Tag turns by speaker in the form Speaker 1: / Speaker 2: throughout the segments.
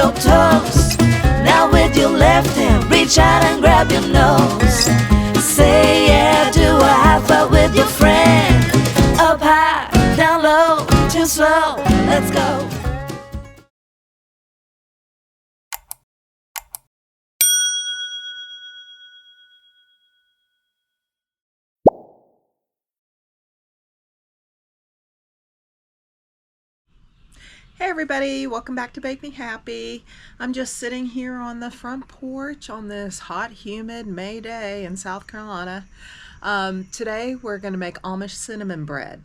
Speaker 1: milk toast. Now with your left hand, reach out and grab your nose. Say yeah, do a high five with your friend. Up high, down low, too slow, let's go.
Speaker 2: Hey everybody, welcome back to Bake Me Happy. I'm just sitting here on the front porch on this hot, humid May day in South Carolina. Today we're going to make Amish cinnamon bread.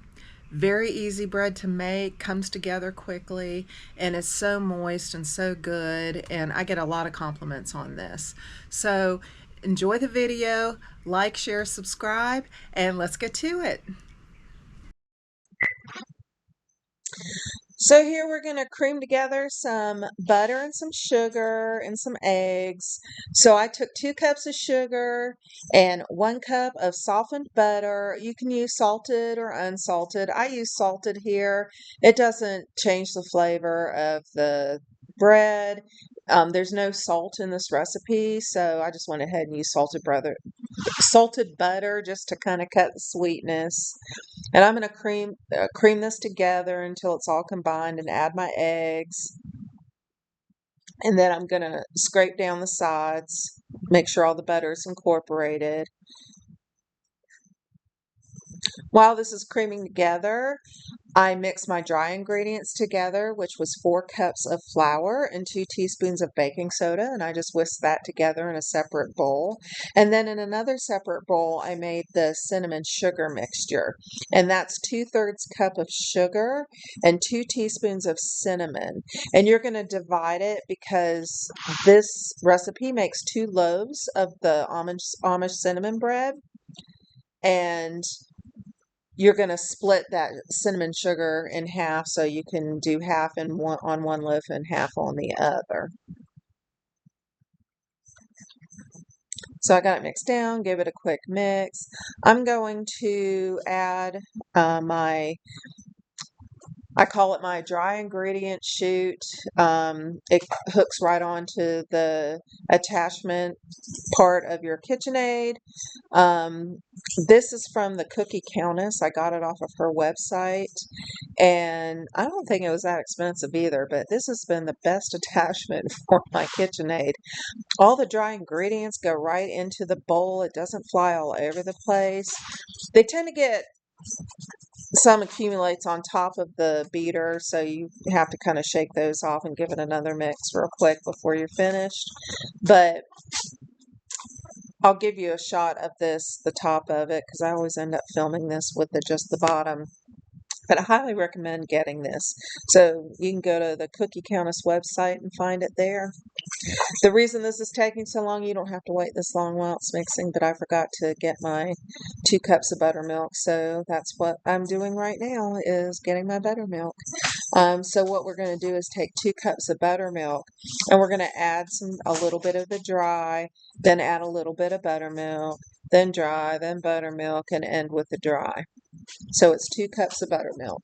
Speaker 2: Very easy bread to make, comes together quickly, and it's so moist and so good, and I get a lot of compliments on this. So enjoy the video, like, share, subscribe, and let's get to it. So here we're going to cream together some butter and some sugar and some eggs. So I took 2 cups of sugar and 1 cup of softened butter. You can use salted or unsalted. I use salted here. It doesn't change the flavor of the bread. There's no salt in this recipe, so I just went ahead and used salted butter just to kind of cut the sweetness. And I'm going to cream this together until it's all combined and add my eggs. And then I'm going to scrape down the sides, make sure all the butter is incorporated. While this is creaming together, I mixed my dry ingredients together, which was 4 cups of flour and 2 teaspoons of baking soda, and I just whisked that together in a separate bowl. And then in another separate bowl, I made the cinnamon sugar mixture, and that's 2/3 cup of sugar and 2 teaspoons of cinnamon. And you're going to divide it because this recipe makes 2 loaves of the Amish cinnamon bread, and you're going to split that cinnamon sugar in half so you can do half on one loaf and half on the other. So I got it mixed down, give it a quick mix. I'm going to add I call it my dry ingredient chute. It hooks right onto the attachment part of your KitchenAid. This is from the Cookie Countess. I got it off of her website, and I don't think it was that expensive either, but this has been the best attachment for my KitchenAid. All the dry ingredients go right into the bowl. It doesn't fly all over the place. They tend to get some accumulates on top of the beater, so you have to kind of shake those off and give it another mix real quick before you're finished. But I'll give you a shot of the top of it, because I always end up filming this with just the bottom. But I highly recommend getting this. So you can go to the Cookie Countess website and find it there. The reason this is taking so long, you don't have to wait this long while it's mixing, but I forgot to get my 2 cups of buttermilk. So that's what I'm doing right now, is getting my buttermilk. So what we're going to do is take 2 cups of buttermilk, and we're going to add a little bit of the dry, then add a little bit of buttermilk, then dry, then buttermilk, and end with the dry. So it's 2 cups of buttermilk.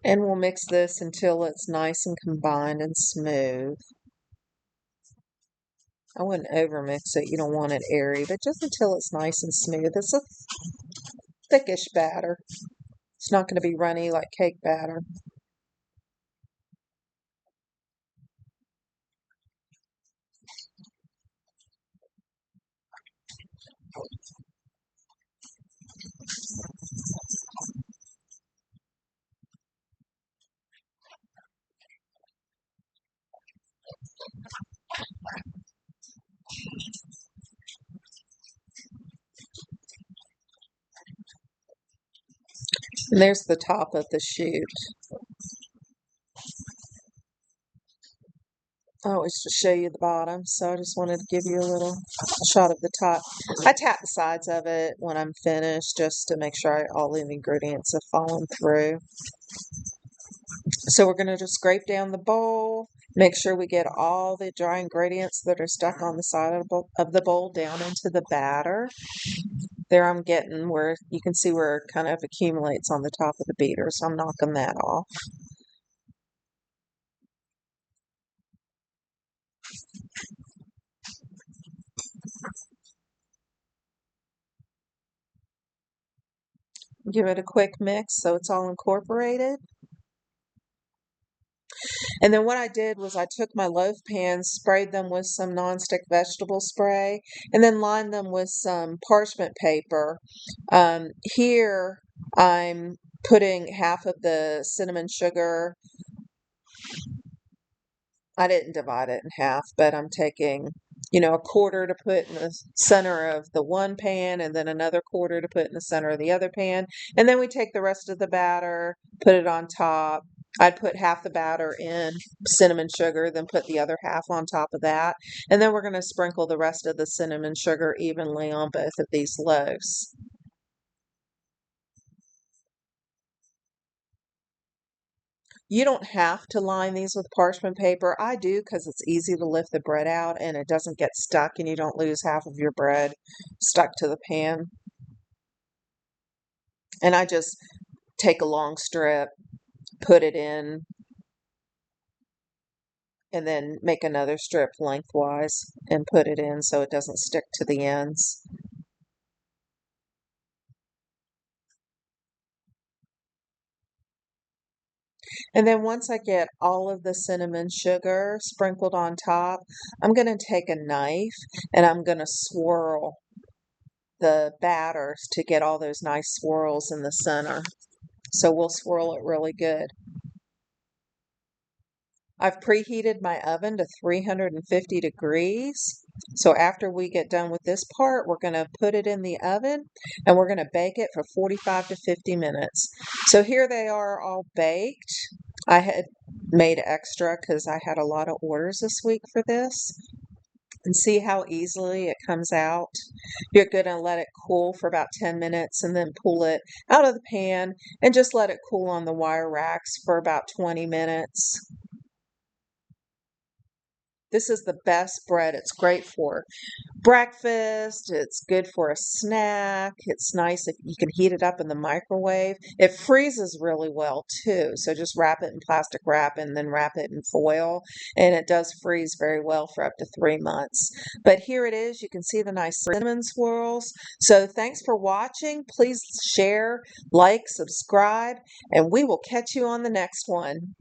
Speaker 2: And we'll mix this until it's nice and combined and smooth. I wouldn't overmix it. You don't want it airy, but just until it's nice and smooth. It's a thickish batter. It's not going to be runny like cake batter. And there's the top of the shoot. I always just show you the bottom, so I just wanted to give you a little shot of the top. I tap the sides of it when I'm finished just to make sure all the ingredients have fallen through. So we're going to just scrape down the bowl, make sure we get all the dry ingredients that are stuck on the side of the bowl down into the batter. There I'm getting where you can see where it kind of accumulates on the top of the beater, so I'm knocking that off. Give it a quick mix so it's all incorporated. And then what I did was I took my loaf pans, sprayed them with some nonstick vegetable spray, and then lined them with some parchment paper. Here I'm putting half of the cinnamon sugar. I didn't divide it in half, but I'm taking, a quarter to put in the center of the one pan and then another quarter to put in the center of the other pan. And then we take the rest of the batter, put it on top. I'd put half the batter in cinnamon sugar, then put the other half on top of that. And then we're going to sprinkle the rest of the cinnamon sugar evenly on both of these loaves. You don't have to line these with parchment paper. I do because it's easy to lift the bread out and it doesn't get stuck and you don't lose half of your bread stuck to the pan. And I just take a long strip, put it in, and then make another strip lengthwise and put it in so it doesn't stick to the ends. And then once I get all of the cinnamon sugar sprinkled on top, I'm going to take a knife and I'm going to swirl the batters to get all those nice swirls in the center. So we'll swirl it really good. I've preheated my oven to 350 degrees. So after we get done with this part, we're going to put it in the oven and we're going to bake it for 45 to 50 minutes. So here they are all baked. I had made extra because I had a lot of orders this week for this. And see how easily it comes out. You're going to let it cool for about 10 minutes and then pull it out of the pan and just let it cool on the wire racks for about 20 minutes. This is the best bread. It's great for breakfast. It's good for a snack. It's nice if you can heat it up in the microwave. It freezes really well too. So just wrap it in plastic wrap and then wrap it in foil. And it does freeze very well for up to 3 months. But here it is. You can see the nice cinnamon swirls. So thanks for watching. Please share, like, subscribe, and we will catch you on the next one.